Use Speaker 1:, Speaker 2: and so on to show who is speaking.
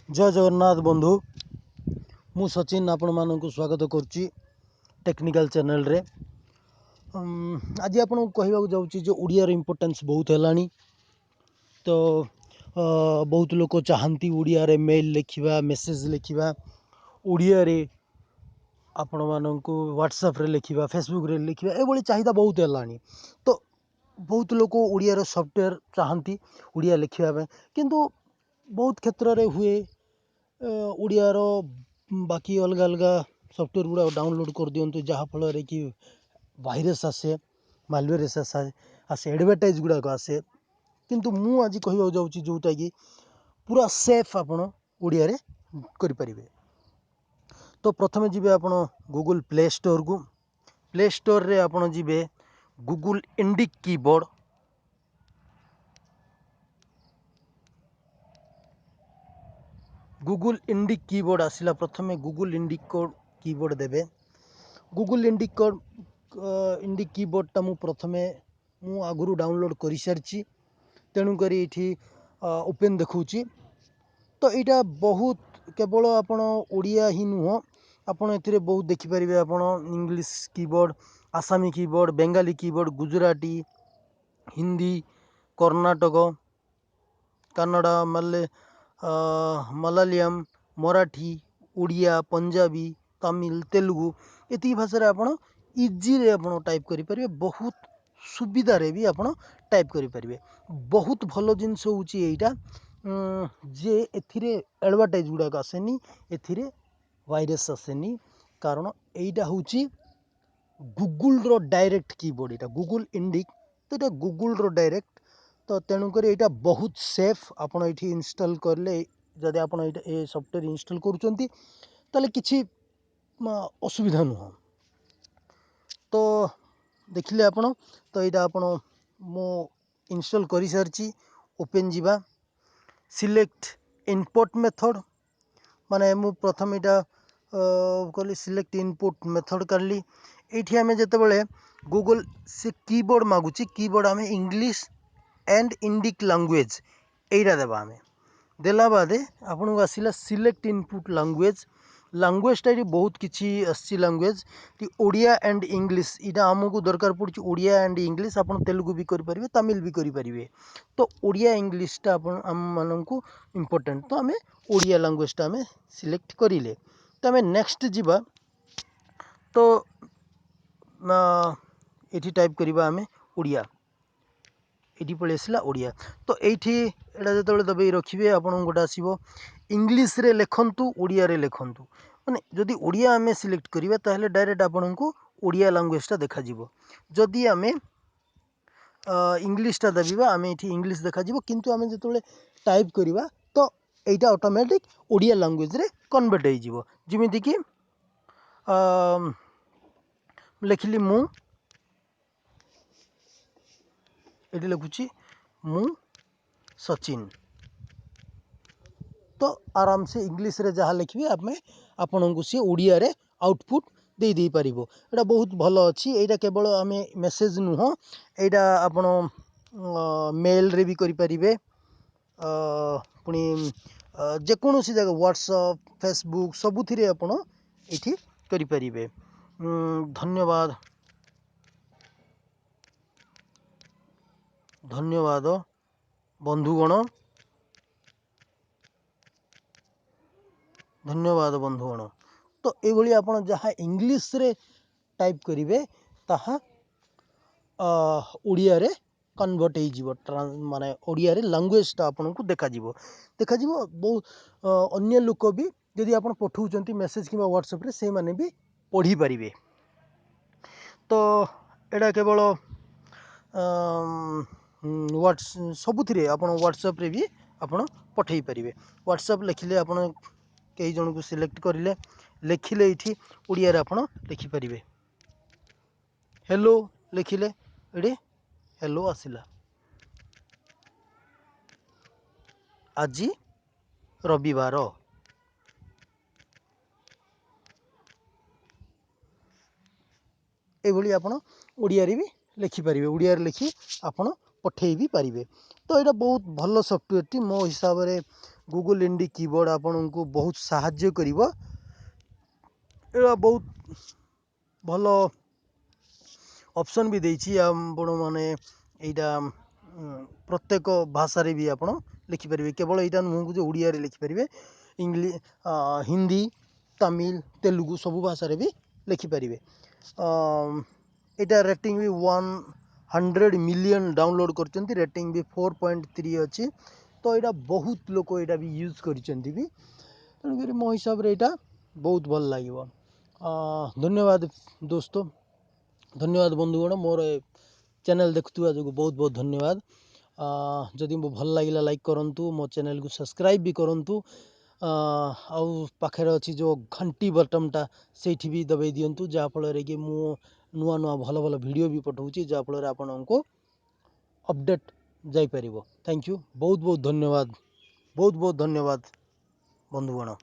Speaker 1: जय जगन्नाथ बंधु मु सचिन आपण मानक स्वागत करुच्ची टेक्निकल चैनल रे। आज आपन कहवा जाऊँगी जो उड़ियार इम्पोर्टेंस बहुत है। तो बहुत लोग चाहती उड़िया रे मेल लिखा मेसेज लिखा उड़िया रे आपण मानक व्हाट्सएप रे लिखा फेसबुक रे लिखा ये चाहिदा बहुत है। तो बहुत लोग उड़ियार सॉफ्टवेयर चाहती उड़िया लिखा किंतु बहुत क्षेत्र रे हुए उड़ियार बाकी अलग अलग सॉफ्टवेयर गुड़ा डाउनलोड कर दिंतु जहाँफल कि भाइरस आसे मालवेयर आसे एडवर्टाइज गुड़ाक आसे किंतु मु आज कहवा जाऊँगी जोटा कि पूरा सेफ आपण उड़िया रे करें। तो प्रथमे जी आप गूगल प्ले स्टोर को प्ले स्टोर रे आपण जी Google Indic keyboard Google Indic keyboard आसला प्रथमे गूगल इंडिक कीबोर्ड देवे गूगल इंडिक कीबोर्ड टा मु प्रथमे मु आगुरु डाउनलोड कर सारी तेणुक ये ओपन देखुची। तो यहाँ बहुत केवल आपण ओडिया ही नुह आपण ए बहुत देखिपारे आपण इंग्लिश कीबोर्ड आसामी keyboard Bengali keyboard Gujarati Hindi Karnataka Kannada Malayalam Marathi Odia Punjabi Tamil Telugu ये भाषा आपण इजी रे आपण टाइप करें बहुत सुविधा रे भी आपण टाइप करें। बहुत भल जिनस होची एटा जे एथिरे एडवर्टाइज गुड़ाक आसेनी एथिरे वायरस आसेनी कारण एटा होची गूगल रो डायरेक्ट कीबोर्ड एटा गूगल इंडिक तो ये गूगल रो डायरेक्ट तो तेणुक यहाँ बहुत सेफ आपड़ ये इनस्टॉल करले जदि आप सॉफ्टवेयर इनस्टॉल करुँच किसी असुविधा नुह। तो देखिले आपण तो यहाँ आपण मो इनस्टॉल कर सारी ओपन जीवा सिलेक्ट इनपुट मेथड माने मु प्रथम यहाँ कहली सिलेक्ट इनपुट मेथड काढ़ली ये आम जिते गूगल से कीबोर्ड मागुची कीबोर्ड आम इंग्लिश एंड इंडिक लैंग्वेज यहीटा देवा आम देला बाद आपन को आसला सिलेक्ट इनपुट लैंग्वेजटा ये बहुत किसी आसी लैंग्वेज कि ओडिया एंड इंग्लिश यहाँ आमको दरकार पड़ी ओडिया एंड इंग्लिश आप तेलुगु भी करें तमिल भी करें। तो ओडिया इंग्लिशटा आम मानू इम्पोर्टेंट तो आम ओडिया लैंग्वेजटा आम सिलेक्ट करें। तो आम नेक्स्ट जीवा तो ये टाइप करवा आम ओडिया ये पलि आसला ओडिया। तो ये जो दबाई रखिए आप गोटे आसो इंग्लीश रे लिखंतु ओडिया रे लिखंतु माने जदि ओडिया आम सिलेक्ट करिबा ताहले डायरेक्ट आपन को ओडिया लैंग्वेजटा देखा जिवो जदि आम इंग्लीशटा दबिबा आम ये इंग्लीश देखा जिवो किंतु आम जो टाइप करिबा तो यहाँ ऑटोमेटिक ओडिया लैंग्वेज रे कन्वर्ट हो जिवो जिमिति कि लिखिली मु ये लिखुची मु सचिन तो आराम से इंग्लीश रे जहाँ लिखिए आम आपण को सी ओडिया रे आउटपुट दे दे पारिबो। एटा बहुत भल अच्छी यहाँ केवल आम मेसेज नुह यहाँ आपण मेल रे भी करि परिबे पुणी जेकोसी जगह व्हाट्सएप फेसबुक सबुथिरे आपण एठी करि परिबे। धन्यवाद धन्यवाद बंधुगण धन्यवाद बंधुगण। तो ये आप जहाँ इंग्लीश रे टाइप करेंगे ताहा ओडिया रे कन्वर्ट हो माने ओडिया रे लैंग्वेजटा आपन को देखा बहुत अन्य लोक भी जदि आप पठाउछंती मेसेज कि व्हाट्सएप रे से माने भी पढ़ी पारिबे। तो एटा केवल सबुथिरे आप व्हाट्सएप रे भी आप पठेई पारिबे। व्हाट्सएप लिखिले आप कई जन को सिलेक्ट करें लिखिले ये ओडिया रे आपण लिखिपारे हेलो लिखिले ये हेलो आसला आज रविवार ये आप ओडिया रे भी लिखिपारे ओडिया रे लिखि आप पठेई भी पारिबे। तो यहाँ बहुत भल सॉफ्टवेयर टी मो हिसाब से गूगल इंडिक कीबोर्ड आपन को बहुत साहाय्य करिवो। एटा बहुत भलो ऑप्शन भी देछि आपण माने एटा प्रत्येक भाषा रे भी आपण लिखि परिबे। केवल एटा नुह जो उड़िया रे लिखि परिबे, इंग्लिश हिंदी तमिल तेलुगु सब भाषा रे भी लिखि परिबे। एटा रेटिंग भी 100 मिलियन डाउनलोड करचंती, रेटिंग भी 4.3 अछि। तो एटा बहुत लोक एटा भी यूज करचंती भी, तेणुकरी मो हिसाब रे एटा बहुत भल लागिबो। धन्यवाद दोस्तों, धन्यवाद बंधुगण, मोर चैनल देखुवा जो बहुत बहुत धन्यवाद। जदि मो भल लागिला लाइक करंतु, मो चैनल को सब्सक्राइब भी करंतु। आउ पाखे अच्छी जो घंटी बटनटा से भी दबाई दिंतु, जहाँफल कि मु नुआ नुआ भल भल वीडियो भी पठाऊँगी, जहाँफल आपको अपडेट जापर। थैंक यू, बहुत बहुत धन्यवाद, बहुत बहुत धन्यवाद बंधुगण।